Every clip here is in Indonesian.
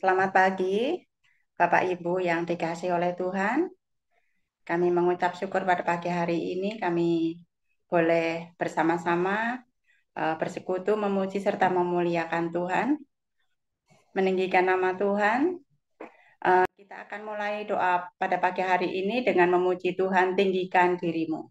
Selamat pagi, Bapak Ibu yang dikasihi oleh Tuhan. Kami mengucap syukur pada pagi hari ini kami boleh bersama-sama bersekutu memuji serta memuliakan Tuhan, meninggikan nama Tuhan. Kita akan mulai doa pada pagi hari ini dengan memuji Tuhan, tinggikan dirimu.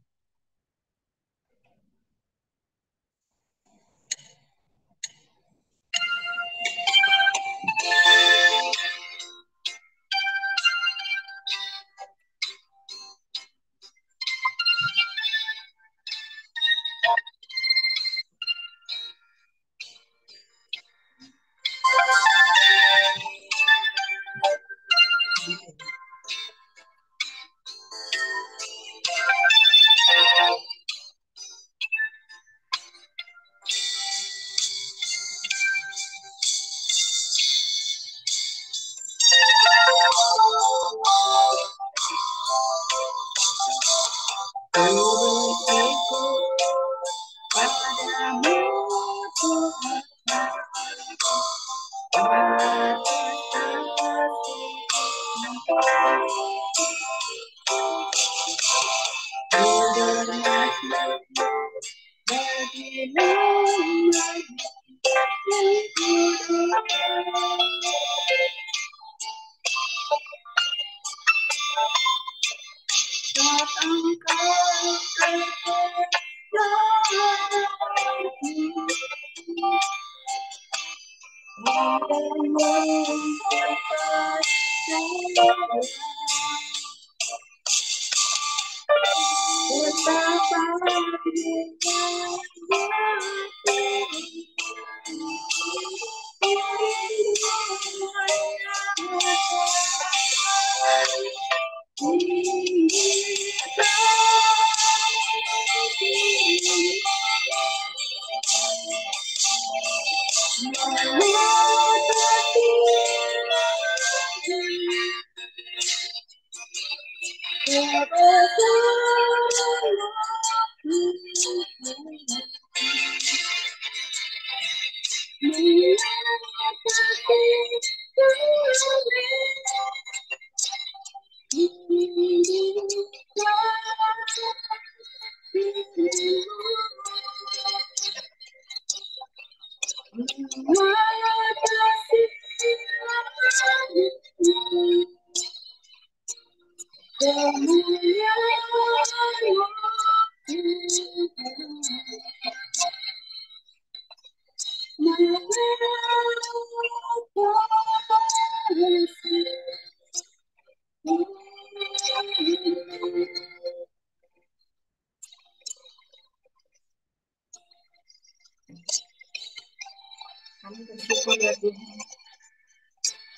Kami bersyukur ya Tuhan,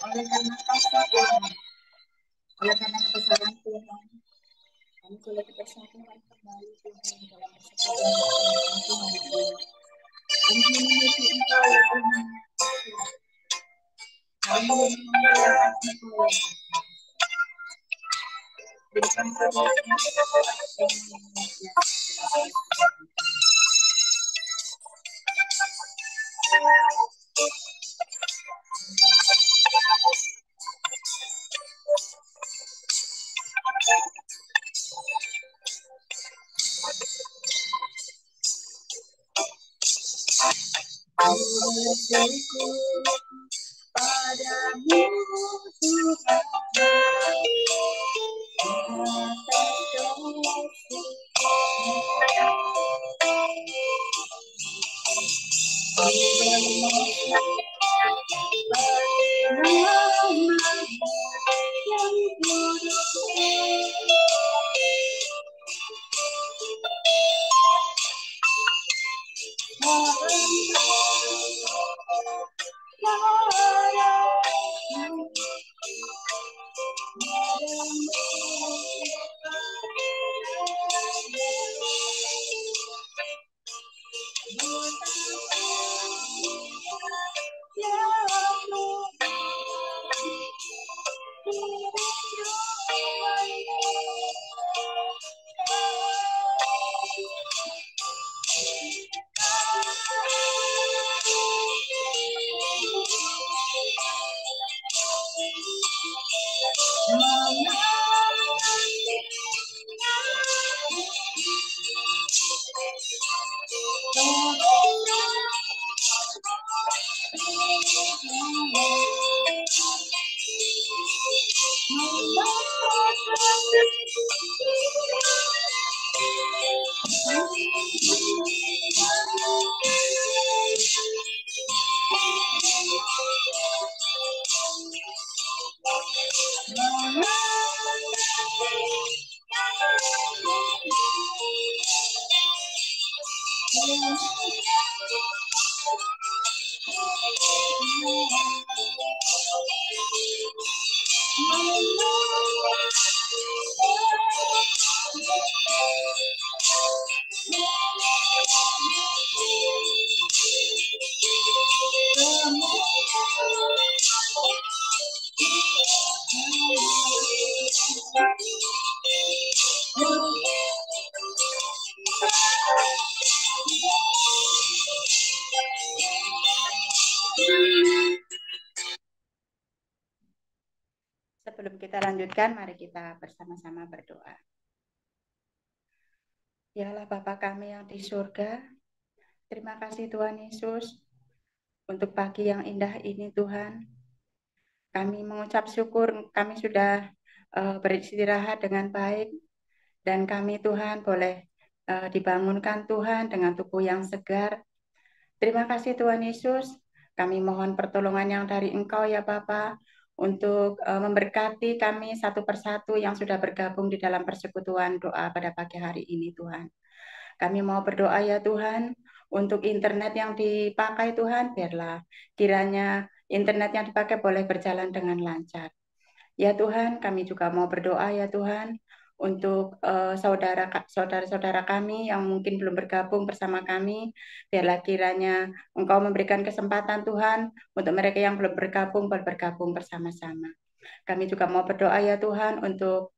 oleh karena kasih Tuhan, oleh karena kebesaran Tuhan, kami boleh bersatukan kembali Tuhan dalam persekutuan Tuhan ini. Kami memuji Engkau ya Tuhan, kami memuliakan Engkau ya Tuhan. Berikan kami padamu Sebelum kita lanjutkan, mari kita bersama-sama berdoa. Yalah Bapa kami yang di surga, terima kasih Tuhan Yesus untuk pagi yang indah ini Tuhan. Kami mengucap syukur kami sudah beristirahat dengan baik dan kami Tuhan boleh dibangunkan Tuhan dengan tubuh yang segar. Terima kasih Tuhan Yesus, kami mohon pertolongan yang dari Engkau ya Bapa untuk memberkati kami satu persatu yang sudah bergabung di dalam persekutuan doa pada pagi hari ini Tuhan. Kami mau berdoa ya Tuhan untuk internet yang dipakai Tuhan, biarlah kiranya internet yang dipakai boleh berjalan dengan lancar. Ya Tuhan, kami juga mau berdoa ya Tuhan untuk saudara-saudara kami yang mungkin belum bergabung bersama kami, biarlah kiranya Engkau memberikan kesempatan Tuhan untuk mereka yang belum bergabung bergabung bersama-sama. Kami juga mau berdoa ya Tuhan untuk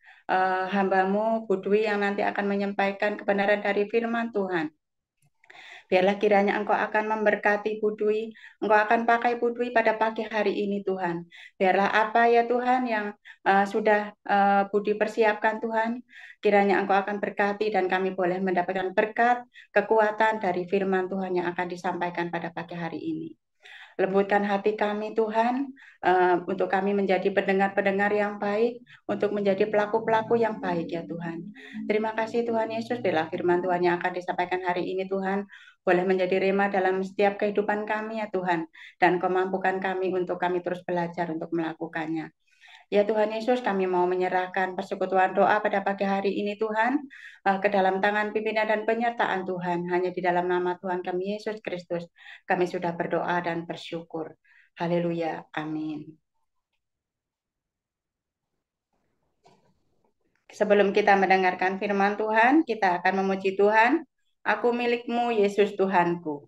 hamba-Mu Bu Dwi yang nanti akan menyampaikan kebenaran dari firman Tuhan. Biarlah kiranya Engkau akan memberkati Bu Dwi, Engkau akan pakai Bu Dwi pada pagi hari ini Tuhan. Biarlah apa ya Tuhan yang sudah Bu Dwi persiapkan Tuhan, kiranya Engkau akan berkati dan kami boleh mendapatkan berkat, kekuatan dari firman Tuhan yang akan disampaikan pada pagi hari ini. Lembutkan hati kami Tuhan, untuk kami menjadi pendengar-pendengar yang baik, untuk menjadi pelaku-pelaku yang baik ya Tuhan. Terima kasih Tuhan Yesus, bila firman Tuhan yang akan disampaikan hari ini Tuhan, boleh menjadi rema dalam setiap kehidupan kami ya Tuhan, dan Kau mampukan kami untuk kami terus belajar untuk melakukannya. Ya Tuhan Yesus, kami mau menyerahkan persekutuan doa pada pagi hari ini Tuhan, ke dalam tangan pimpinan dan penyertaan Tuhan. Hanya di dalam nama Tuhan kami Yesus Kristus, kami sudah berdoa dan bersyukur. Haleluya, amin. Sebelum kita mendengarkan firman Tuhan, kita akan memuji Tuhan. Aku milikmu, Yesus Tuhanku.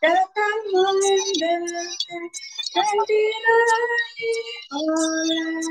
Datang mendengarkan dan diraih oleh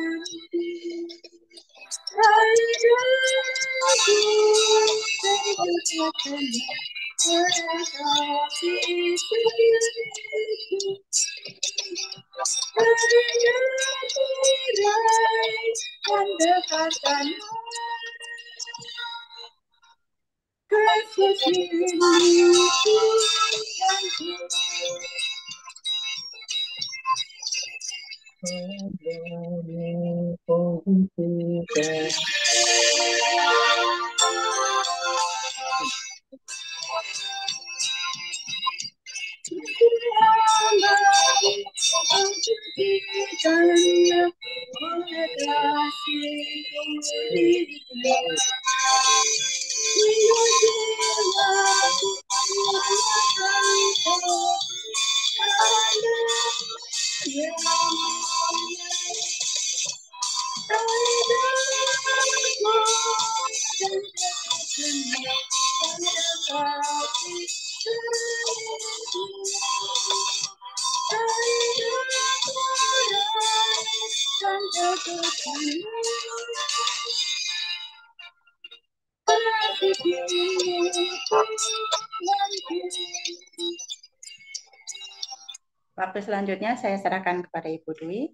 Waktu selanjutnya saya serahkan kepada Ibu Dwi.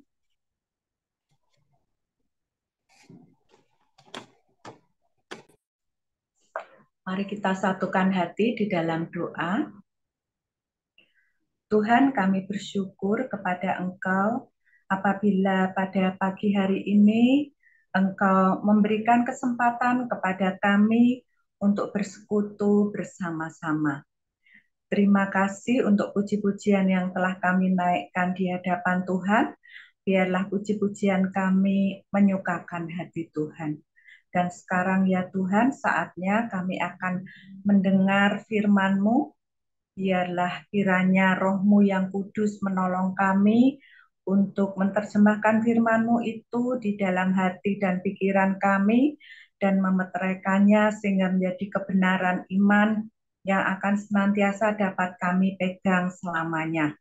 Mari kita satukan hati di dalam doa. Tuhan, kami bersyukur kepada Engkau apabila pada pagi hari ini Engkau memberikan kesempatan kepada kami untuk bersekutu bersama-sama. Terima kasih untuk puji-pujian yang telah kami naikkan di hadapan Tuhan. Biarlah puji-pujian kami menyukakan hati Tuhan. Dan sekarang ya Tuhan, saatnya kami akan mendengar firman-Mu. Biarlah kiranya Roh-Mu yang kudus menolong kami untuk menerjemahkan firman-Mu itu di dalam hati dan pikiran kami dan memeteraikannya sehingga menjadi kebenaran iman yang akan senantiasa dapat kami pegang selamanya.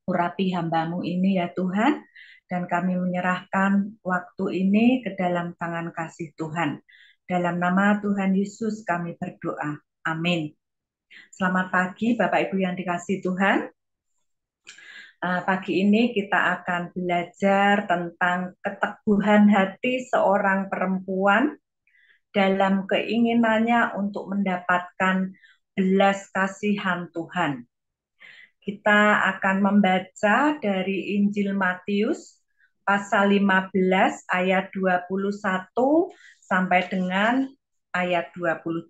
Urapi hamba-Mu ini ya Tuhan, dan kami menyerahkan waktu ini ke dalam tangan kasih Tuhan. Dalam nama Tuhan Yesus kami berdoa. Amin. Selamat pagi Bapak Ibu yang dikasihi Tuhan. Pagi ini kita akan belajar tentang keteguhan hati seorang perempuan dalam keinginannya untuk mendapatkan belas kasihan Tuhan. Kita akan membaca dari Injil Matius pasal 15 ayat 21 sampai dengan ayat 28.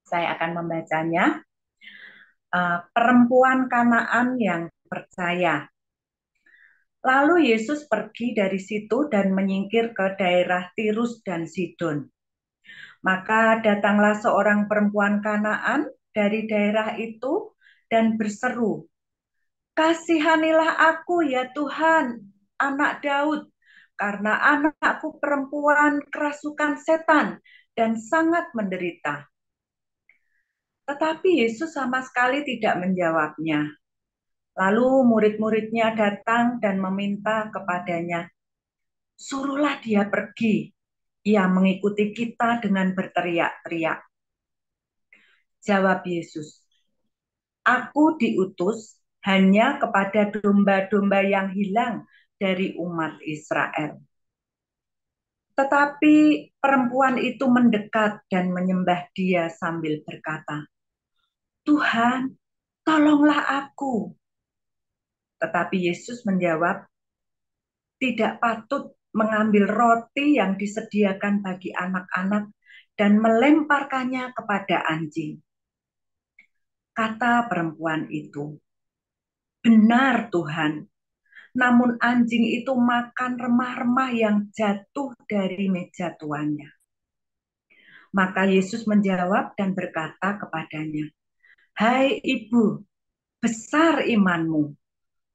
Saya akan membacanya. Perempuan Kanaan yang percaya. Lalu Yesus pergi dari situ dan menyingkir ke daerah Tirus dan Sidon. Maka datanglah seorang perempuan Kanaan dari daerah itu dan berseru, "Kasihanilah aku ya Tuhan, anak Daud, karena anakku perempuan kerasukan setan dan sangat menderita." Tetapi Yesus sama sekali tidak menjawabnya. Lalu murid-muridnya datang dan meminta kepadanya, "Suruhlah dia pergi. Ia mengikuti kita dengan berteriak-teriak." Jawab Yesus, "Aku diutus hanya kepada domba-domba yang hilang dari umat Israel." Tetapi perempuan itu mendekat dan menyembah dia sambil berkata, "Tuhan, tolonglah aku." Tetapi Yesus menjawab, "Tidak patut mengambil roti yang disediakan bagi anak-anak dan melemparkannya kepada anjing." Kata perempuan itu, "Benar Tuhan, namun anjing itu makan remah-remah yang jatuh dari meja tuannya." Maka Yesus menjawab dan berkata kepadanya, "Hai ibu, besar imanmu,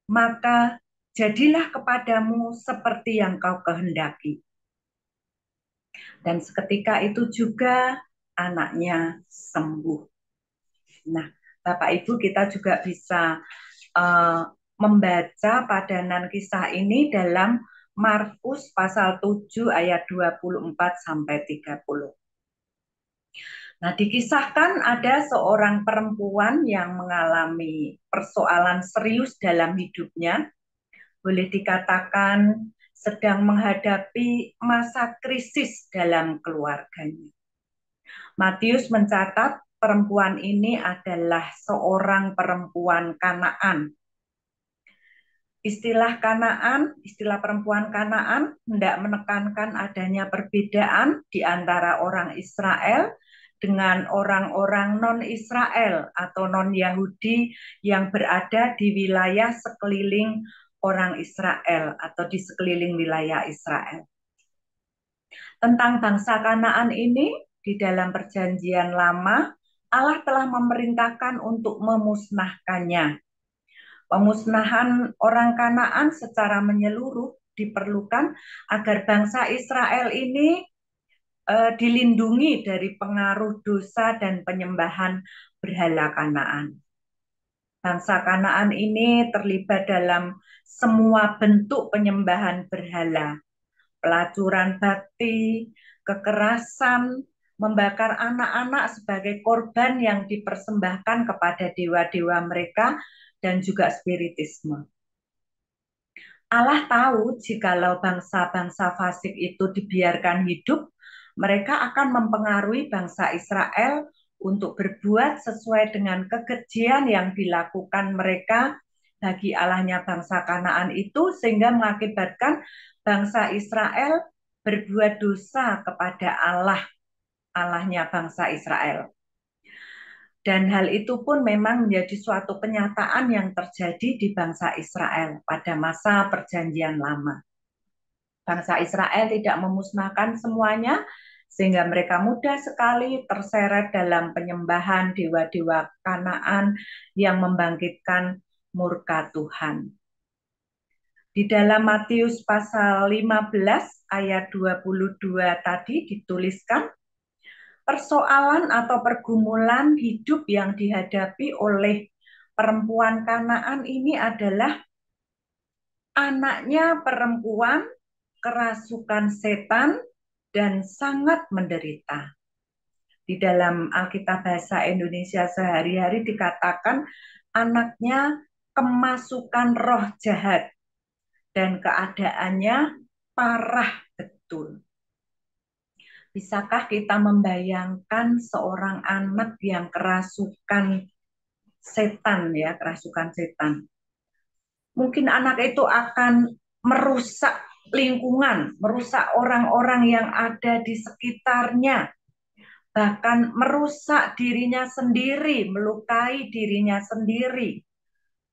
maka jadilah kepadamu seperti yang kau kehendaki." Dan seketika itu juga anaknya sembuh. Nah, Bapak Ibu, kita juga bisa membaca padanan kisah ini dalam Markus pasal 7 ayat 24 sampai 30. Nah, dikisahkan ada seorang perempuan yang mengalami persoalan serius dalam hidupnya. Boleh dikatakan sedang menghadapi masa krisis dalam keluarganya. Matius mencatat perempuan ini adalah seorang perempuan Kanaan. Istilah Kanaan, istilah perempuan Kanaan hendak menekankan adanya perbedaan di antara orang Israel dengan orang-orang non-Israel atau non-Yahudi yang berada di wilayah sekeliling orang Israel atau di sekeliling wilayah Israel. Tentang bangsa Kanaan ini, di dalam perjanjian lama, Allah telah memerintahkan untuk memusnahkannya Pemusnahan orang Kanaan secara menyeluruh diperlukan agar bangsa Israel ini dilindungi dari pengaruh dosa dan penyembahan berhala Kanaan. Bangsa Kanaan ini terlibat dalam semua bentuk penyembahan berhala, pelacuran bakti, kekerasan, membakar anak-anak sebagai korban yang dipersembahkan kepada dewa-dewa mereka, dan juga spiritisme. Allah tahu jikalau bangsa-bangsa fasik itu dibiarkan hidup, mereka akan mempengaruhi bangsa Israel untuk berbuat sesuai dengan kekejian yang dilakukan mereka bagi Allahnya bangsa Kanaan itu, sehingga mengakibatkan bangsa Israel berbuat dosa kepada Allahnya bangsa Israel. Dan hal itu pun memang menjadi suatu kenyataan yang terjadi di bangsa Israel pada masa Perjanjian Lama. Bangsa Israel tidak memusnahkan semuanya, sehingga mereka mudah sekali terseret dalam penyembahan dewa-dewa Kanaan yang membangkitkan murka Tuhan. Di dalam Matius pasal 15 ayat 22 tadi dituliskan, persoalan atau pergumulan hidup yang dihadapi oleh perempuan Kanaan ini adalah anaknya perempuan kerasukan setan dan sangat menderita. Di dalam Alkitab Bahasa Indonesia sehari-hari dikatakan anaknya kemasukan roh jahat dan keadaannya parah betul. Bisakah kita membayangkan seorang anak yang kerasukan setan, ya, kerasukan setan? Mungkin anak itu akan merusak lingkungan, merusak orang-orang yang ada di sekitarnya, bahkan merusak dirinya sendiri, melukai dirinya sendiri,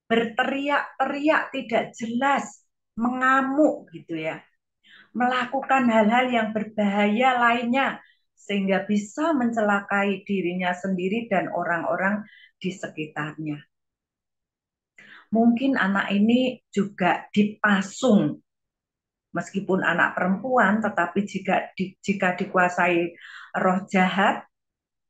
berteriak-teriak tidak jelas, mengamuk gitu ya, melakukan hal-hal yang berbahaya lainnya, sehingga bisa mencelakai dirinya sendiri dan orang-orang di sekitarnya. Mungkin anak ini juga dipasung, meskipun anak perempuan, tetapi jika dikuasai roh jahat,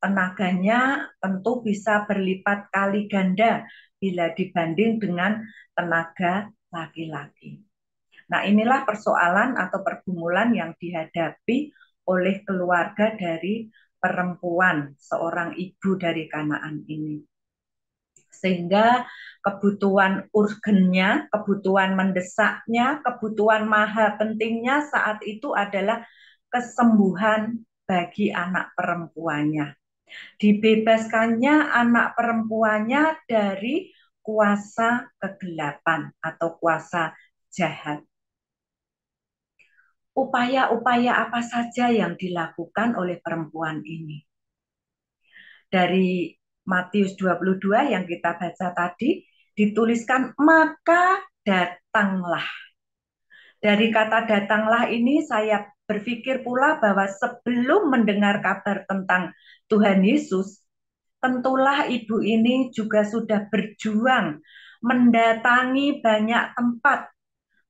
tenaganya tentu bisa berlipat kali ganda bila dibanding dengan tenaga laki-laki. Nah, inilah persoalan atau pergumulan yang dihadapi oleh keluarga dari perempuan, seorang ibu dari Kanaan ini. Sehingga kebutuhan urgennya, kebutuhan mendesaknya, kebutuhan maha pentingnya saat itu adalah kesembuhan bagi anak perempuannya. Dibebaskannya anak perempuannya dari kuasa kegelapan atau kuasa jahat. Upaya-upaya apa saja yang dilakukan oleh perempuan ini? Dari Matius 22 yang kita baca tadi, dituliskan, maka datanglah. Dari kata datanglah ini saya berpikir pula bahwa sebelum mendengar kabar tentang Tuhan Yesus, tentulah ibu ini juga sudah berjuang mendatangi banyak tempat,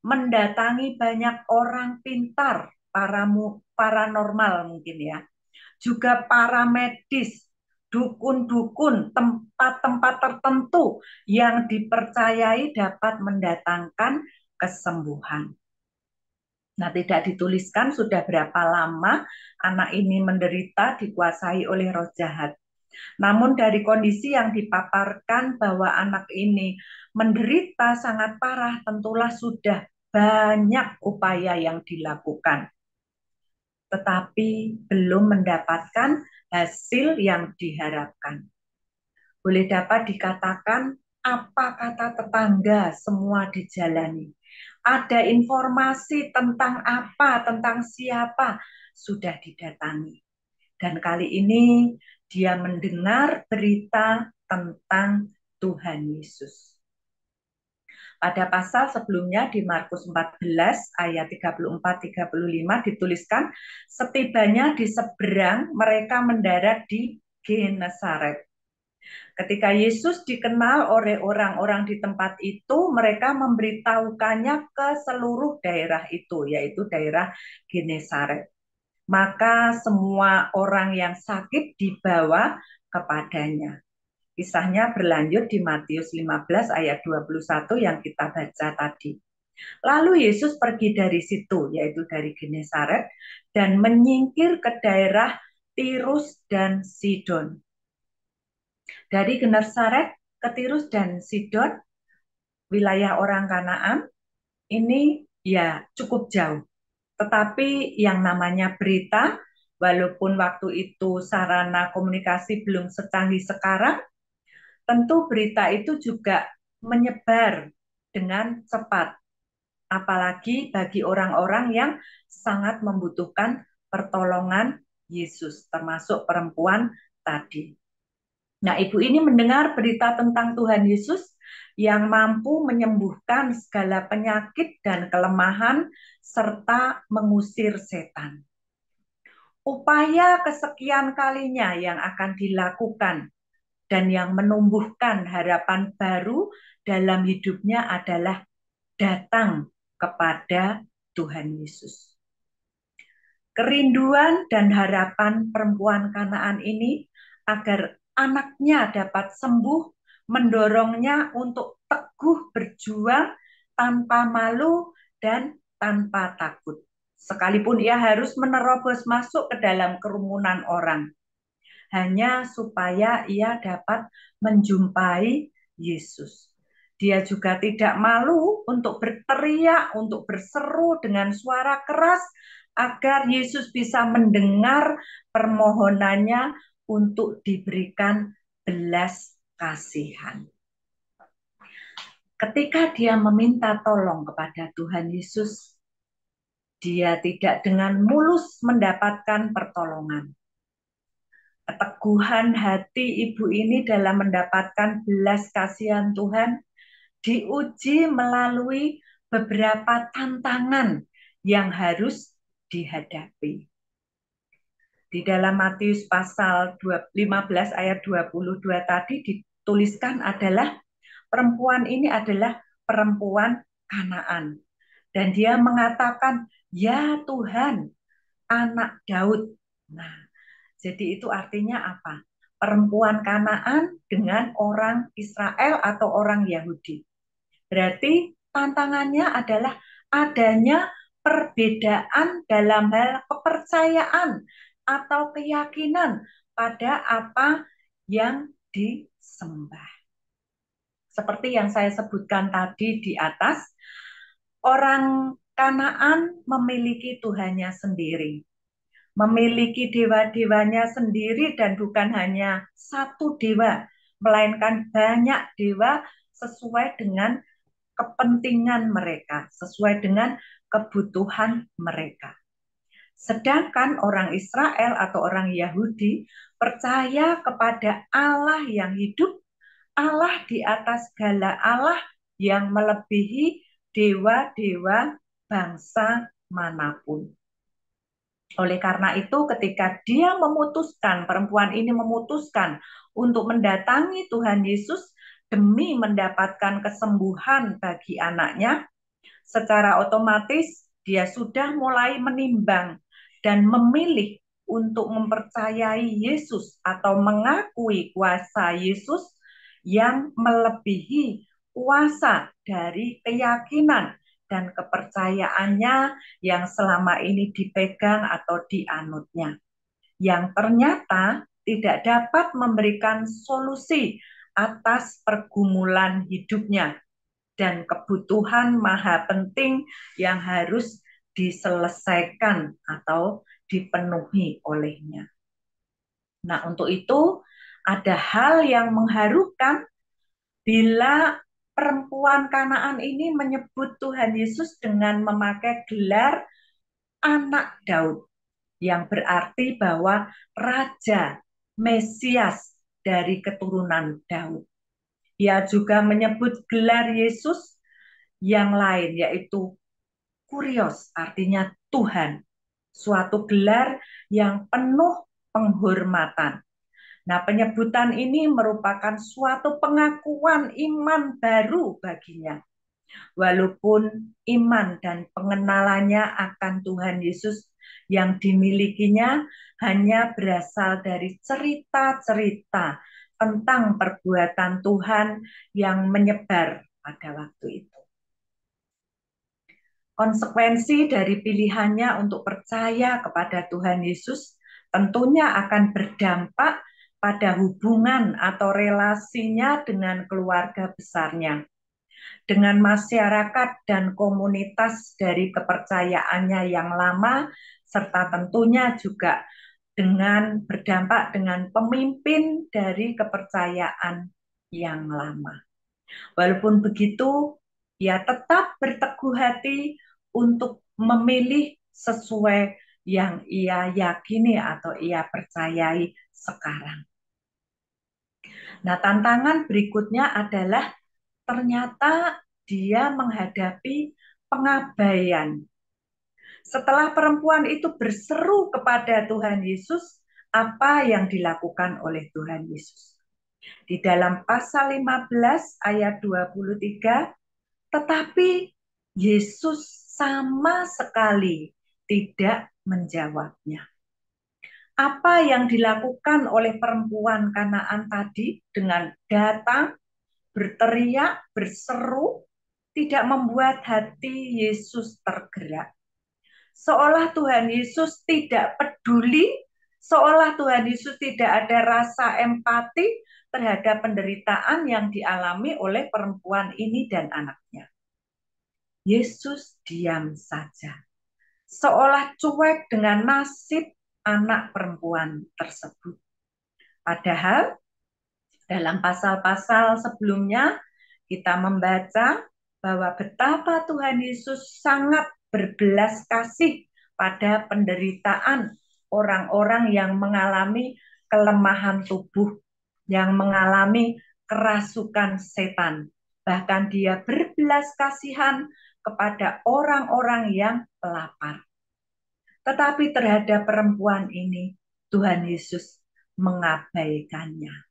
mendatangi banyak orang pintar, paranormal mungkin ya, juga para medis, dukun-dukun, tempat-tempat tertentu yang dipercayai dapat mendatangkan kesembuhan. Nah, tidak dituliskan sudah berapa lama anak ini menderita dikuasai oleh roh jahat. Namun dari kondisi yang dipaparkan bahwa anak ini menderita sangat parah, tentulah sudah banyak upaya yang dilakukan, tetapi belum mendapatkan hasil yang diharapkan. Boleh dapat dikatakan apa kata tetangga semua dijalani. Ada informasi tentang apa, tentang siapa, sudah didatangi. Dan kali ini dia mendengar berita tentang Tuhan Yesus. Pada pasal sebelumnya di Markus 14 ayat 34-35 dituliskan, setibanya di seberang mereka mendarat di Genesaret. Ketika Yesus dikenal oleh orang-orang di tempat itu, mereka memberitahukannya ke seluruh daerah itu, yaitu daerah Genesaret. Maka semua orang yang sakit dibawa kepadanya. Kisahnya berlanjut di Matius 15 ayat 21 yang kita baca tadi. Lalu Yesus pergi dari situ, yaitu dari Genesaret, dan menyingkir ke daerah Tirus dan Sidon. Dari Genesaret ke Tirus dan Sidon, wilayah orang Kanaan, ini ya cukup jauh. Tetapi yang namanya berita, walaupun waktu itu sarana komunikasi belum secanggih sekarang, tentu berita itu juga menyebar dengan cepat. Apalagi bagi orang-orang yang sangat membutuhkan pertolongan Yesus, termasuk perempuan tadi. Nah, ibu ini mendengar berita tentang Tuhan Yesus yang mampu menyembuhkan segala penyakit dan kelemahan serta mengusir setan. Upaya kesekian kalinya yang akan dilakukan dan yang menumbuhkan harapan baru dalam hidupnya adalah datang kepada Tuhan Yesus. Kerinduan dan harapan perempuan Kanaan ini agar anaknya dapat sembuh mendorongnya untuk teguh berjuang tanpa malu dan tanpa takut. Sekalipun ia harus menerobos masuk ke dalam kerumunan orang, hanya supaya ia dapat menjumpai Yesus. Dia juga tidak malu untuk berteriak, untuk berseru dengan suara keras, agar Yesus bisa mendengar permohonannya untuk diberikan belas kasihan. Ketika dia meminta tolong kepada Tuhan Yesus, dia tidak dengan mulus mendapatkan pertolongan. Keteguhan hati ibu ini dalam mendapatkan belas kasihan Tuhan diuji melalui beberapa tantangan yang harus dihadapi. Di dalam Matius pasal 15 ayat 22 tadi dituliskan adalah perempuan ini adalah perempuan Kanaan. Dan dia mengatakan, "Ya Tuhan, anak Daud." Nah, jadi itu artinya apa? Perempuan Kanaan dengan orang Israel atau orang Yahudi. Berarti tantangannya adalah adanya perbedaan dalam hal kepercayaan atau keyakinan pada apa yang disembah. Seperti yang saya sebutkan tadi di atas, orang Kanaan memiliki Tuhannya sendiri, memiliki dewa-dewanya sendiri, dan bukan hanya satu dewa, melainkan banyak dewa sesuai dengan kepentingan mereka, sesuai dengan kebutuhan mereka. Sedangkan orang Israel atau orang Yahudi percaya kepada Allah yang hidup, Allah di atas segala Allah yang melebihi dewa-dewa bangsa manapun. Oleh karena itu, ketika dia memutuskan, perempuan ini memutuskan untuk mendatangi Tuhan Yesus demi mendapatkan kesembuhan bagi anaknya, secara otomatis dia sudah mulai menimbang dan memilih untuk mempercayai Yesus atau mengakui kuasa Yesus yang melebihi kuasa dari keyakinan dan kepercayaannya yang selama ini dipegang atau dianutnya, yang ternyata tidak dapat memberikan solusi atas pergumulan hidupnya dan kebutuhan maha penting yang harus diselesaikan atau dipenuhi olehnya. Nah, untuk itu ada hal yang mengharukan bila perempuan Kanaan ini menyebut Tuhan Yesus dengan memakai gelar anak Daud, yang berarti bahwa Raja Mesias dari keturunan Daud. Ia juga menyebut gelar Yesus yang lain, yaitu Kurios, artinya Tuhan. Suatu gelar yang penuh penghormatan. Nah, penyebutan ini merupakan suatu pengakuan iman baru baginya. Walaupun iman dan pengenalannya akan Tuhan Yesus yang dimilikinya hanya berasal dari cerita-cerita tentang perbuatan Tuhan yang menyebar pada waktu itu. Konsekuensi dari pilihannya untuk percaya kepada Tuhan Yesus tentunya akan berdampak pada hubungan atau relasinya dengan keluarga besarnya, dengan masyarakat dan komunitas dari kepercayaannya yang lama, serta tentunya juga dengan berdampak dengan pemimpin dari kepercayaan yang lama. Walaupun begitu, ia tetap berteguh hati untuk memilih sesuai yang ia yakini atau ia percayai sekarang. Nah, tantangan berikutnya adalah ternyata dia menghadapi pengabaian. Setelah perempuan itu berseru kepada Tuhan Yesus, apa yang dilakukan oleh Tuhan Yesus? Di dalam pasal 15 ayat 23, tetapi Yesus sama sekali tidak menjawabnya. Apa yang dilakukan oleh perempuan Kanaan tadi dengan datang, berteriak, berseru, tidak membuat hati Yesus tergerak. Seolah Tuhan Yesus tidak peduli, seolah Tuhan Yesus tidak ada rasa empati terhadap penderitaan yang dialami oleh perempuan ini dan anaknya. Yesus diam saja, seolah cuek dengan nasib anak perempuan tersebut. Padahal dalam pasal-pasal sebelumnya kita membaca bahwa betapa Tuhan Yesus sangat berbelas kasih pada penderitaan orang-orang yang mengalami kelemahan tubuh, yang mengalami kerasukan setan. Bahkan dia berbelas kasihan kepada orang-orang yang lapar. Tetapi terhadap perempuan ini, Tuhan Yesus mengabaikannya.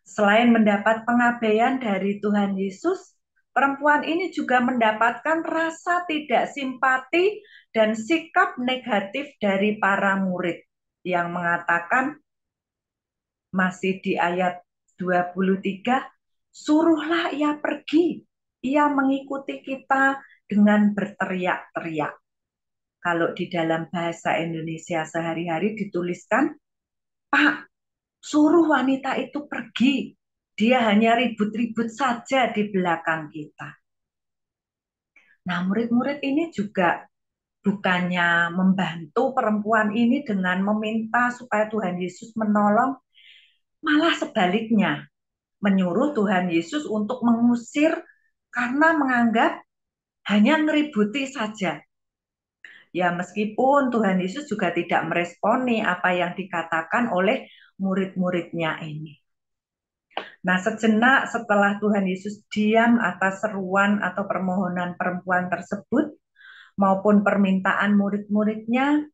Selain mendapat pengabaian dari Tuhan Yesus, perempuan ini juga mendapatkan rasa tidak simpati dan sikap negatif dari para murid yang mengatakan, masih di ayat 23, suruhlah ia pergi, ia mengikuti kita dengan berteriak-teriak. Kalau di dalam bahasa Indonesia sehari-hari dituliskan, Pak, suruh wanita itu pergi, dia hanya ribut-ribut saja di belakang kita. Nah, murid-murid ini juga bukannya membantu perempuan ini dengan meminta supaya Tuhan Yesus menolong, malah sebaliknya, menyuruh Tuhan Yesus untuk mengusir karena menganggap hanya ngeributi saja. Ya, meskipun Tuhan Yesus juga tidak meresponi apa yang dikatakan oleh murid-muridnya ini. Nah, sejenak setelah Tuhan Yesus diam atas seruan atau permohonan perempuan tersebut maupun permintaan murid-muridnya,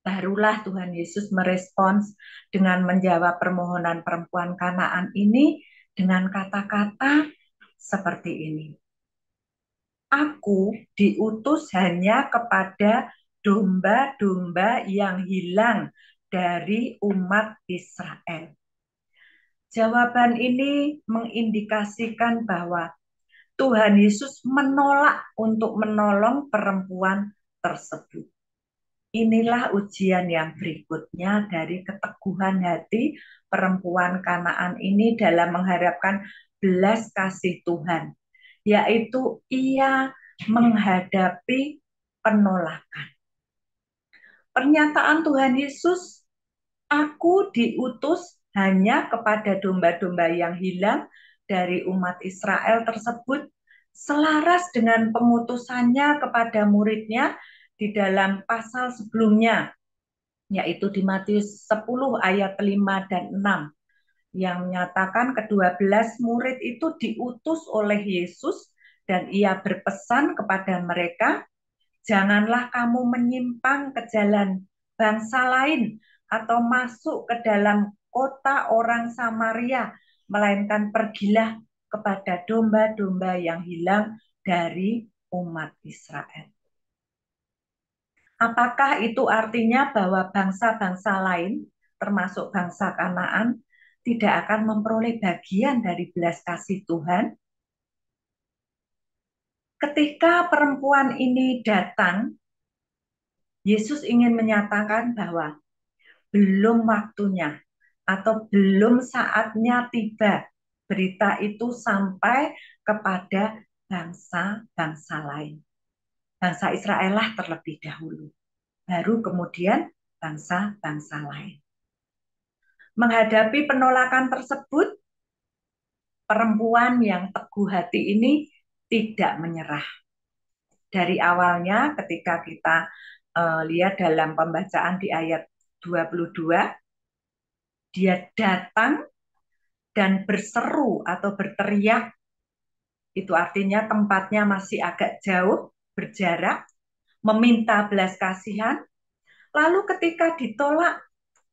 barulah Tuhan Yesus merespons dengan menjawab permohonan perempuan Kanaan ini dengan kata-kata seperti ini. Aku diutus hanya kepada domba-domba yang hilang dari umat Israel. Jawaban ini mengindikasikan bahwa Tuhan Yesus menolak untuk menolong perempuan tersebut. Inilah ujian yang berikutnya dari keteguhan hati perempuan Kanaan ini dalam mengharapkan belas kasih Tuhan, yaitu ia menghadapi penolakan. Pernyataan Tuhan Yesus, aku diutus hanya kepada domba-domba yang hilang dari umat Israel tersebut, selaras dengan pengutusannya kepada muridnya di dalam pasal sebelumnya, yaitu di Matius 10 ayat 5 dan 6, yang menyatakan ke-12 murid itu diutus oleh Yesus dan ia berpesan kepada mereka, janganlah kamu menyimpang ke jalan bangsa lain atau masuk ke dalam kota orang Samaria, melainkan pergilah kepada domba-domba yang hilang dari umat Israel. Apakah itu artinya bahwa bangsa-bangsa lain, termasuk bangsa Kanaan, tidak akan memperoleh bagian dari belas kasih Tuhan? Ketika perempuan ini datang, Yesus ingin menyatakan bahwa belum waktunya atau belum saatnya tiba berita itu sampai kepada bangsa-bangsa lain. Bangsa Israel lah terlebih dahulu, baru kemudian bangsa-bangsa lain. Menghadapi penolakan tersebut, perempuan yang teguh hati ini tidak menyerah. Dari awalnya ketika kita lihat dalam pembacaan di ayat 22, dia datang dan berseru atau berteriak, itu artinya tempatnya masih agak jauh, berjarak, meminta belas kasihan. Lalu ketika ditolak,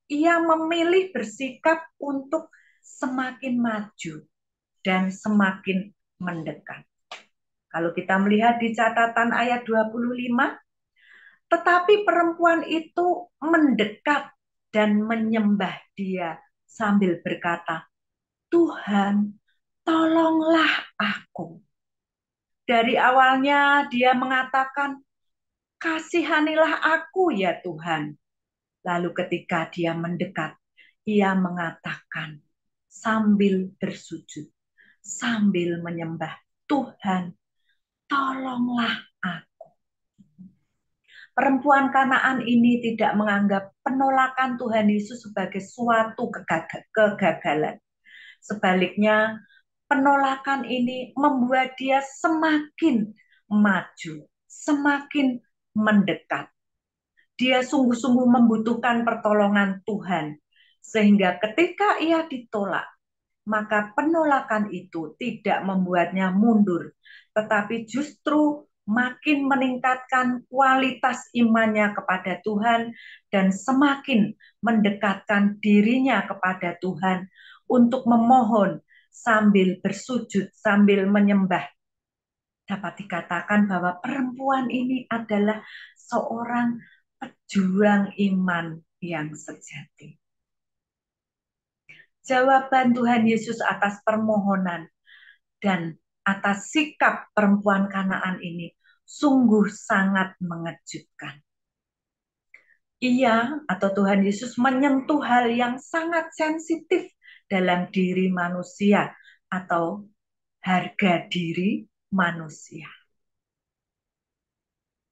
ia memilih bersikap untuk semakin maju dan semakin mendekat. Kalau kita melihat di catatan ayat 25, tetapi perempuan itu mendekat dan menyembah dia sambil berkata, Tuhan, tolonglah aku. Dari awalnya dia mengatakan, kasihanilah aku ya Tuhan. Lalu ketika dia mendekat, ia mengatakan sambil bersujud, sambil menyembah, Tuhan, tolonglah aku. Perempuan Kanaan ini tidak menganggap penolakan Tuhan Yesus sebagai suatu kegagalan. Sebaliknya, penolakan ini membuat dia semakin maju, semakin mendekat. Dia sungguh-sungguh membutuhkan pertolongan Tuhan, sehingga ketika ia ditolak, maka penolakan itu tidak membuatnya mundur, tetapi justru makin meningkatkan kualitas imannya kepada Tuhan dan semakin mendekatkan dirinya kepada Tuhan untuk memohon sambil bersujud, sambil menyembah. Dapat dikatakan bahwa perempuan ini adalah seorang pejuang iman yang sejati. Jawaban Tuhan Yesus atas permohonan dan atas sikap perempuan Kanaan ini sungguh sangat mengejutkan. Ia atau Tuhan Yesus menyentuh hal yang sangat sensitif dalam diri manusia atau harga diri manusia.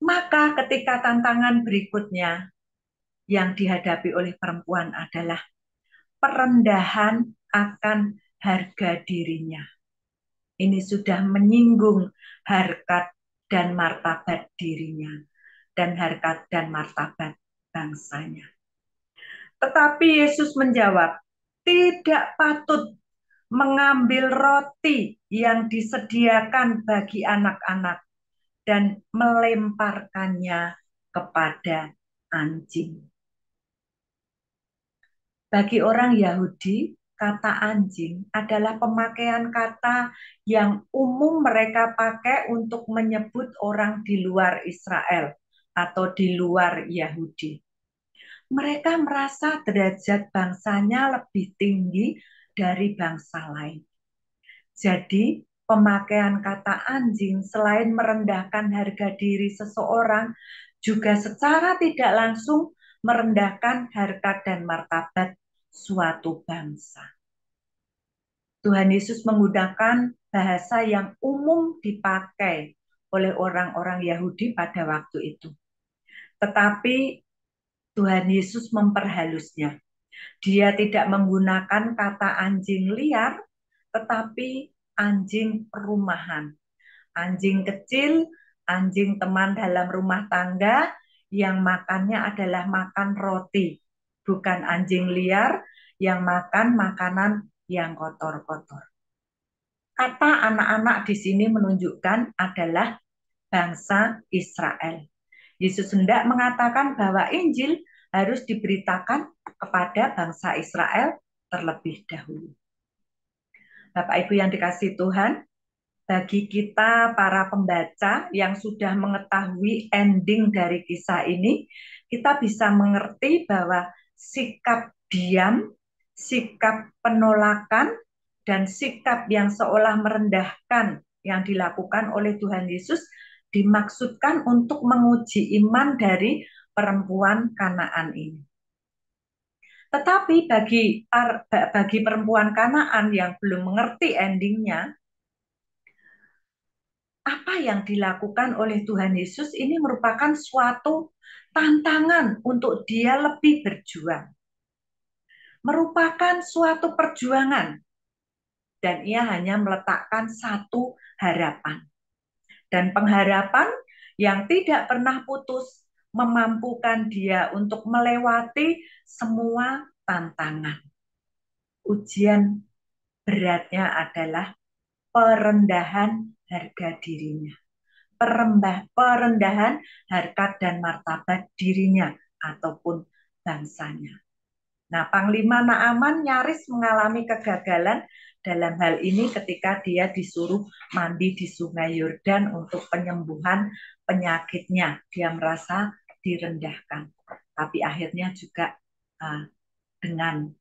Maka ketika tantangan berikutnya yang dihadapi oleh perempuan adalah perendahan akan harga dirinya. Ini sudah menyinggung harkat dan martabat dirinya dan harkat dan martabat bangsanya. Tetapi Yesus menjawab, tidak patut mengambil roti yang disediakan bagi anak-anak dan melemparkannya kepada anjing. Bagi orang Yahudi, kata anjing adalah pemakaian kata yang umum mereka pakai untuk menyebut orang di luar Israel atau di luar Yahudi. Mereka merasa derajat bangsanya lebih tinggi dari bangsa lain. Jadi, pemakaian kata anjing selain merendahkan harga diri seseorang, juga secara tidak langsung merendahkan harkat dan martabat suatu bangsa. Tuhan Yesus menggunakan bahasa yang umum dipakai oleh orang-orang Yahudi pada waktu itu. Tetapi Tuhan Yesus memperhalusnya. Dia tidak menggunakan kata anjing liar, tetapi anjing perumahan. Anjing kecil, anjing teman dalam rumah tangga yang makannya adalah makan roti. Bukan anjing liar yang makan makanan yang kotor-kotor. Kata anak-anak di sini menunjukkan adalah bangsa Israel. Yesus hendak mengatakan bahwa Injil harus diberitakan kepada bangsa Israel terlebih dahulu. Bapak Ibu yang dikasihi Tuhan, bagi kita para pembaca yang sudah mengetahui ending dari kisah ini, kita bisa mengerti bahwa sikap diam, sikap penolakan, dan sikap yang seolah merendahkan yang dilakukan oleh Tuhan Yesus dimaksudkan untuk menguji iman dari perempuan Kanaan ini. Tetapi bagi perempuan Kanaan yang belum mengerti endingnya, apa yang dilakukan oleh Tuhan Yesus ini merupakan suatu tantangan untuk dia lebih berjuang. Merupakan suatu perjuangan. Dan ia hanya meletakkan satu harapan. Dan pengharapan yang tidak pernah putus memampukan dia untuk melewati semua tantangan. Ujian beratnya adalah perendahan harga dirinya. Perendahan harkat dan martabat dirinya ataupun bangsanya. Nah, Panglima Naaman nyaris mengalami kegagalan dalam hal ini ketika dia disuruh mandi di Sungai Yordan untuk penyembuhan penyakitnya. Dia merasa direndahkan. Tapi akhirnya juga dengan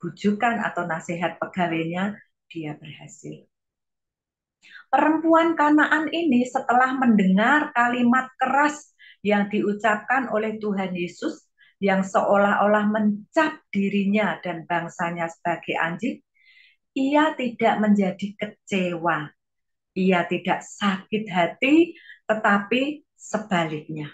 bujukan atau nasihat pegawainya, dia berhasil. Perempuan Kanaan ini setelah mendengar kalimat keras yang diucapkan oleh Tuhan Yesus, yang seolah-olah mencap dirinya dan bangsanya sebagai anjing, ia tidak menjadi kecewa. Ia tidak sakit hati, tetapi sebaliknya.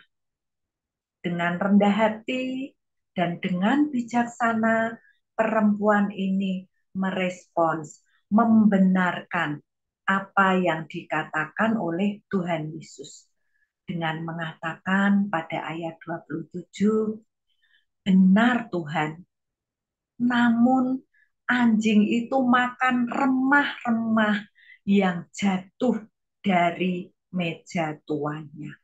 Dengan rendah hati dan dengan bijaksana, perempuan ini merespons, membenarkan apa yang dikatakan oleh Tuhan Yesus. Dengan mengatakan pada ayat 27, benar Tuhan, namun anjing itu makan remah-remah yang jatuh dari meja tuannya.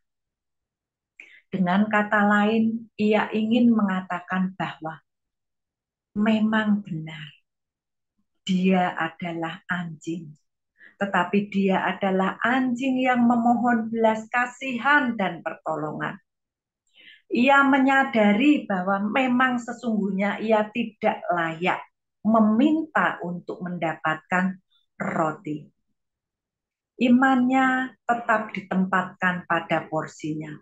Dengan kata lain, ia ingin mengatakan bahwa memang benar, dia adalah anjing. Tetapi dia adalah anjing yang memohon belas kasihan dan pertolongan. Ia menyadari bahwa memang sesungguhnya ia tidak layak meminta untuk mendapatkan roti. Imannya tetap ditempatkan pada porsinya.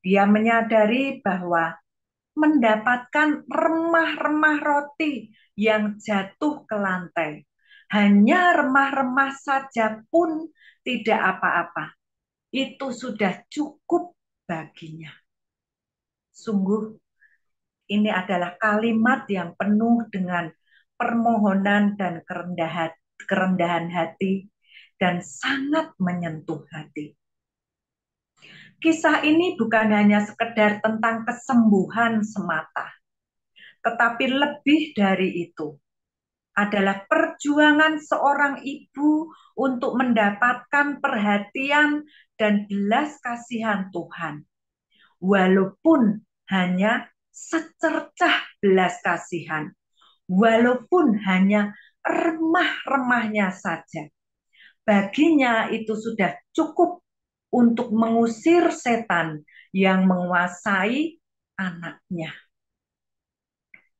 Dia menyadari bahwa mendapatkan remah-remah roti yang jatuh ke lantai, hanya remah-remah saja pun tidak apa-apa. Itu sudah cukup baginya. Sungguh, ini adalah kalimat yang penuh dengan permohonan dan kerendahan hati dan sangat menyentuh hati. Kisah ini bukan hanya sekedar tentang kesembuhan semata, tetapi lebih dari itu adalah perjuangan seorang ibu untuk mendapatkan perhatian dan belas kasihan Tuhan. Walaupun hanya secercah belas kasihan, walaupun hanya remah-remahnya saja. Baginya itu sudah cukup untuk mengusir setan yang menguasai anaknya.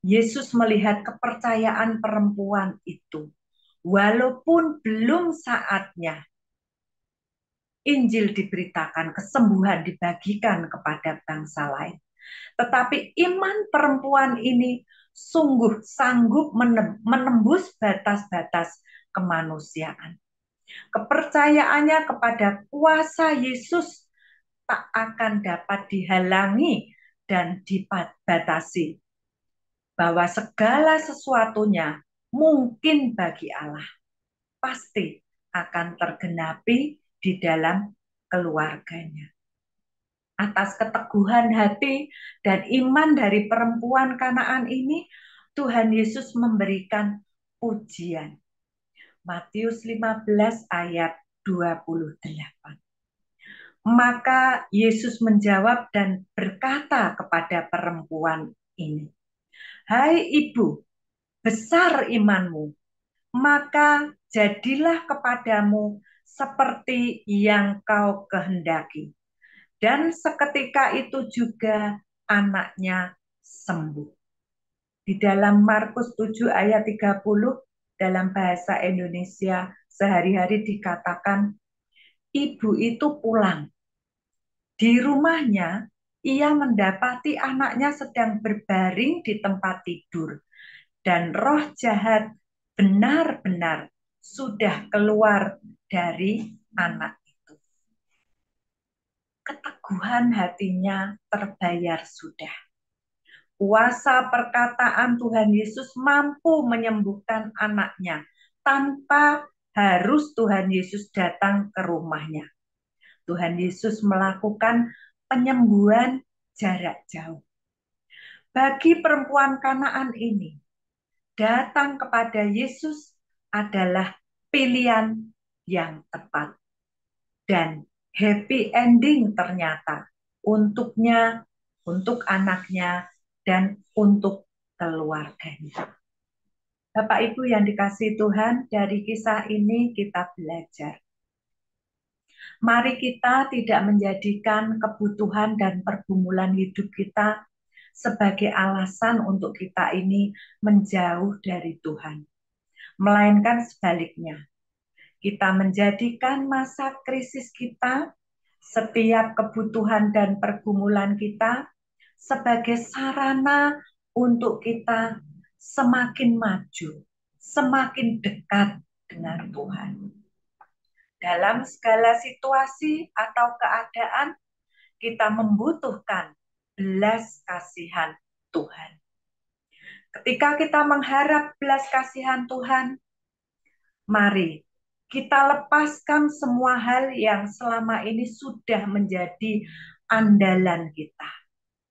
Yesus melihat kepercayaan perempuan itu. Walaupun belum saatnya Injil diberitakan, kesembuhan dibagikan kepada bangsa lain. Tetapi iman perempuan ini sungguh sanggup menembus batas-batas kemanusiaan. Kepercayaannya kepada kuasa Yesus tak akan dapat dihalangi dan dibatasi. Bahwa segala sesuatunya mungkin bagi Allah. Pasti akan tergenapi di dalam keluarganya. Atas keteguhan hati dan iman dari perempuan Kanaan ini, Tuhan Yesus memberikan pujian. Matius 15 ayat 28. Maka Yesus menjawab dan berkata kepada perempuan ini, "Hai ibu, besar imanmu, maka jadilah kepadamu seperti yang kau kehendaki." Dan seketika itu juga anaknya sembuh. Di dalam Markus 7 ayat 30 dalam bahasa Indonesia sehari-hari dikatakan, ibu itu pulang. Di rumahnya, ia mendapati anaknya sedang berbaring di tempat tidur. Dan roh jahat benar-benar sudah keluar dari anak itu. Keteguhan hatinya terbayar sudah. Kuasa perkataan Tuhan Yesus mampu menyembuhkan anaknya tanpa harus Tuhan Yesus datang ke rumahnya. Tuhan Yesus melakukan penyembuhan jarak jauh. Bagi perempuan Kanaan ini, datang kepada Yesus adalah pilihan yang tepat. Dan happy ending ternyata untuknya, untuk anaknya, dan untuk keluarganya. Bapak Ibu yang dikasihi Tuhan, dari kisah ini kita belajar. Mari kita tidak menjadikan kebutuhan dan pergumulan hidup kita sebagai alasan untuk kita ini menjauh dari Tuhan. Melainkan sebaliknya, kita menjadikan masa krisis kita, setiap kebutuhan dan pergumulan kita sebagai sarana untuk kita semakin maju, semakin dekat dengan Tuhan. Dalam segala situasi atau keadaan, kita membutuhkan belas kasihan Tuhan. Ketika kita mengharap belas kasihan Tuhan, mari kita lepaskan semua hal yang selama ini sudah menjadi andalan kita,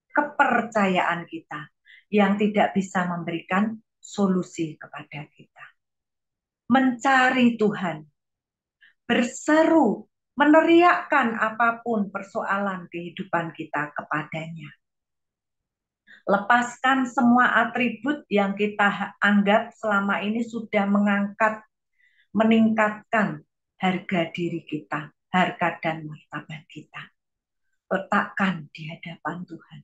kepercayaan kita yang tidak bisa memberikan solusi kepada kita. Mencari Tuhan, berseru, meneriakkan apapun persoalan kehidupan kita kepadanya. Lepaskan semua atribut yang kita anggap selama ini sudah meningkatkan harga diri kita, harkat dan martabat kita. Letakkan di hadapan Tuhan.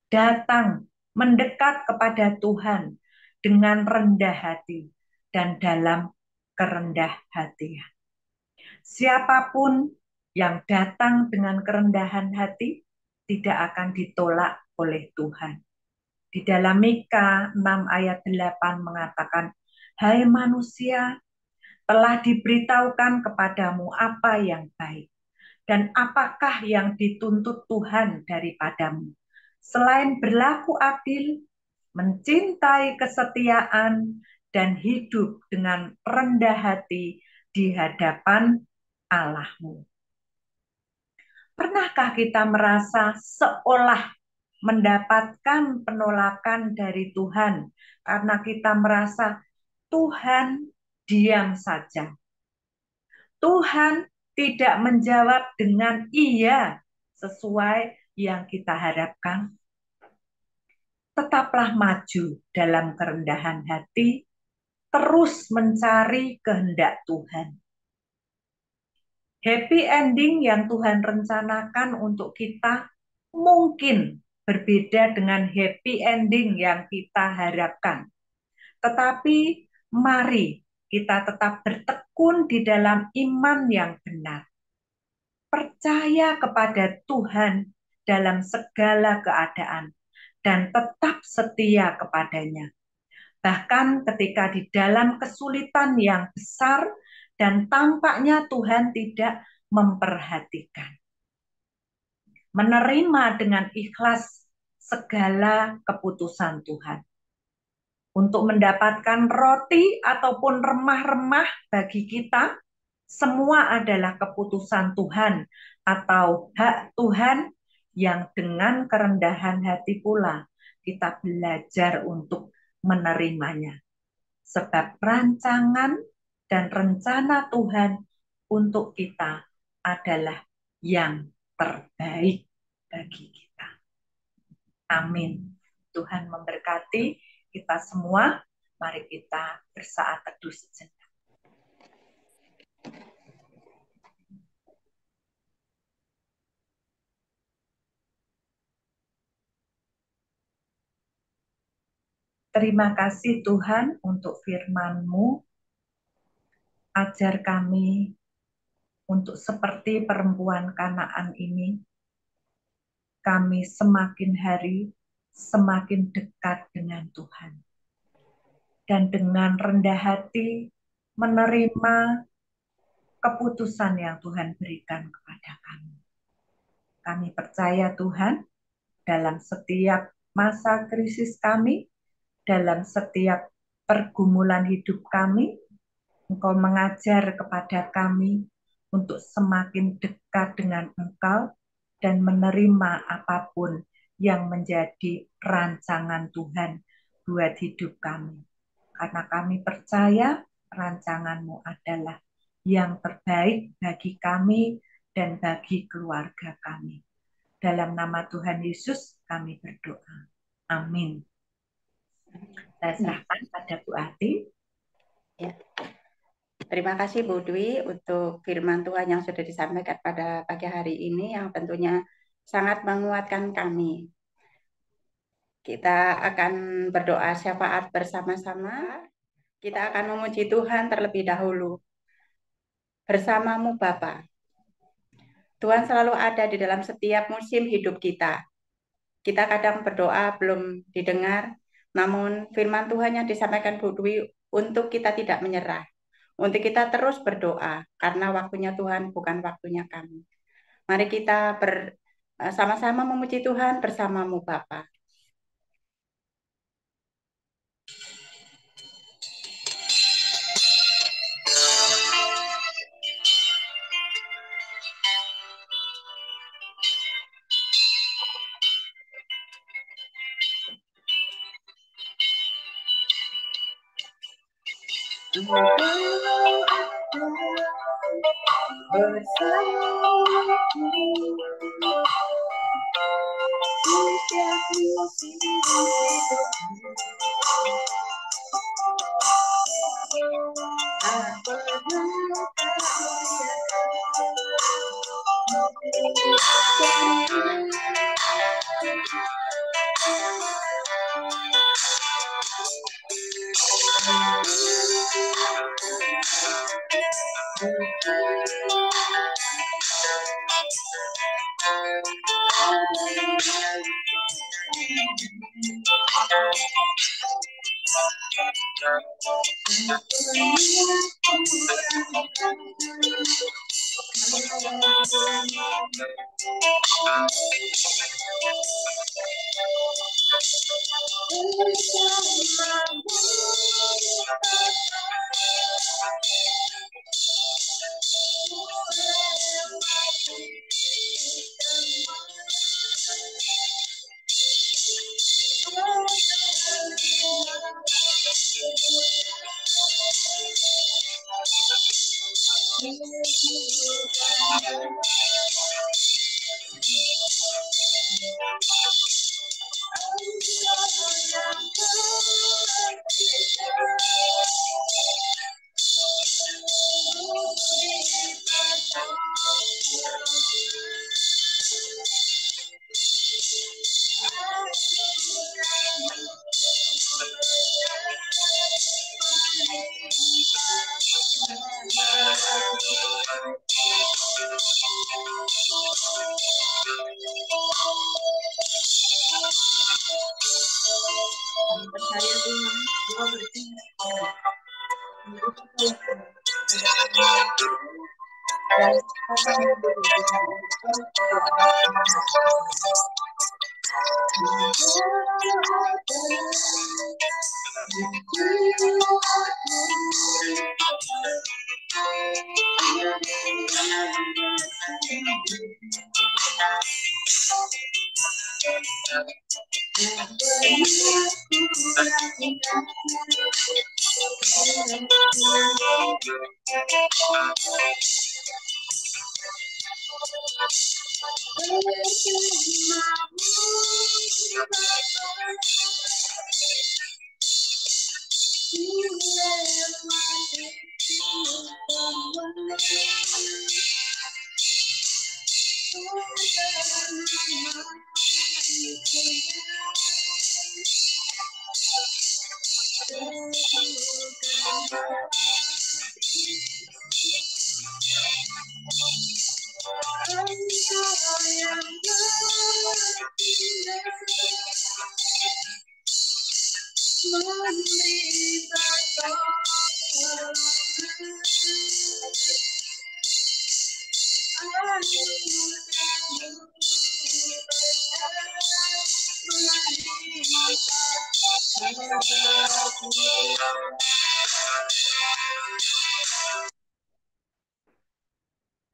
Datang mendekat kepada Tuhan dengan rendah hati dan dalam kerendah hatian. Siapapun yang datang dengan kerendahan hati tidak akan ditolak oleh Tuhan. Di dalam Mika 6 ayat 8 mengatakan, "Hai manusia, telah diberitahukan kepadamu apa yang baik, dan apakah yang dituntut Tuhan daripadamu, selain berlaku adil, mencintai kesetiaan, dan hidup dengan rendah hati di hadapan Allahmu." Pernahkah kita merasa seolah mendapatkan penolakan dari Tuhan karena kita merasa Tuhan diam saja? Tuhan tidak menjawab dengan iya sesuai yang kita harapkan. Tetaplah maju dalam kerendahan hati, terus mencari kehendak Tuhan. Happy ending yang Tuhan rencanakan untuk kita mungkin berbeda dengan happy ending yang kita harapkan. Tetapi mari kita tetap bertekun di dalam iman yang benar. Percaya kepada Tuhan dalam segala keadaan dan tetap setia kepadanya. Bahkan ketika di dalam kesulitan yang besar dan tampaknya Tuhan tidak memperhatikan. Menerima dengan ikhlas segala keputusan Tuhan. Untuk mendapatkan roti ataupun remah-remah bagi kita, semua adalah keputusan Tuhan atau hak Tuhan yang dengan kerendahan hati pula kita belajar untuk menerimanya. Sebab rancangan dan rencana Tuhan untuk kita adalah yang terbaik bagi kita. Amin. Tuhan memberkati kita semua. Mari kita bersaat teduh sejenak. Terima kasih Tuhan untuk firman-Mu. Ajar kami untuk seperti perempuan Kanaan ini, kami semakin hari semakin dekat dengan Tuhan. Dan dengan rendah hati menerima keputusan yang Tuhan berikan kepada kami. Kami percaya Tuhan, dalam setiap masa krisis kami, dalam setiap pergumulan hidup kami, Engkau mengajar kepada kami untuk semakin dekat dengan Engkau dan menerima apapun yang menjadi rancangan Tuhan buat hidup kami. Karena kami percaya rancangan-Mu adalah yang terbaik bagi kami dan bagi keluarga kami. Dalam nama Tuhan Yesus kami berdoa. Amin. Saya serahkan pada Bu Ati. Ya. Terima kasih Bu Dwi untuk firman Tuhan yang sudah disampaikan pada pagi hari ini yang tentunya sangat menguatkan kami. Kita akan berdoa syafaat bersama-sama. Kita akan memuji Tuhan terlebih dahulu. Bersamamu Bapa. Tuhan selalu ada di dalam setiap musim hidup kita. Kita kadang berdoa belum didengar, namun firman Tuhan yang disampaikan Bu Dwi untuk kita tidak menyerah. Untuk kita terus berdoa, karena waktunya Tuhan bukan waktunya kami. Mari kita sama-sama memuji Tuhan bersamamu Bapa.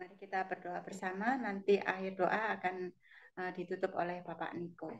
Mari kita berdoa bersama. Nanti akhir doa akan ditutup oleh Bapak Niko.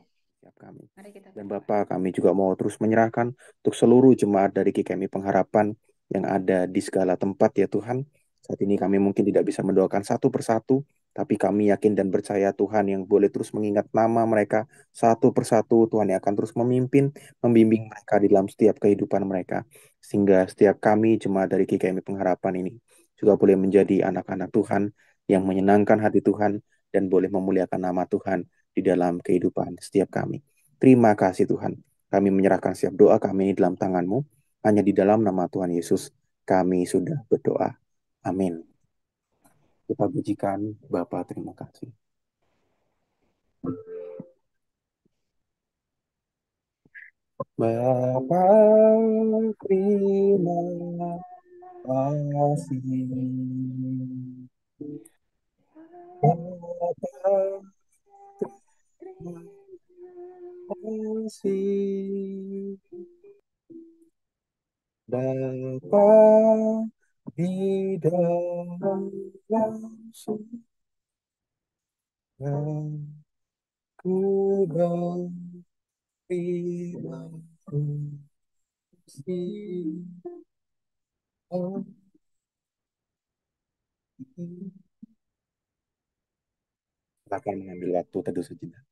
Siap kami. Mari kita Dan berdoa. Bapak, kami juga mau terus menyerahkan untuk seluruh jemaat dari GKMI Pengharapan yang ada di segala tempat ya Tuhan. Saat ini kami mungkin tidak bisa mendoakan satu persatu, tapi kami yakin dan percaya Tuhan yang boleh terus mengingat nama mereka satu persatu. Tuhan yang akan terus memimpin, membimbing mereka di dalam setiap kehidupan mereka. Sehingga setiap kami jemaat dari GKMI Pengharapan ini juga boleh menjadi anak-anak Tuhan yang menyenangkan hati Tuhan dan boleh memuliakan nama Tuhan di dalam kehidupan setiap kami. Terima kasih Tuhan. Kami menyerahkan setiap doa kami dalam tangan-Mu. Hanya di dalam nama Tuhan Yesus kami sudah berdoa. Amin. Kita pujikan Bapa, terima kasih. Bapa, terima kasih. Bapa, terima kasih. Bapa, di dalam surga, ku berterima kasih. Silakan mengambil waktu teduh sejenak.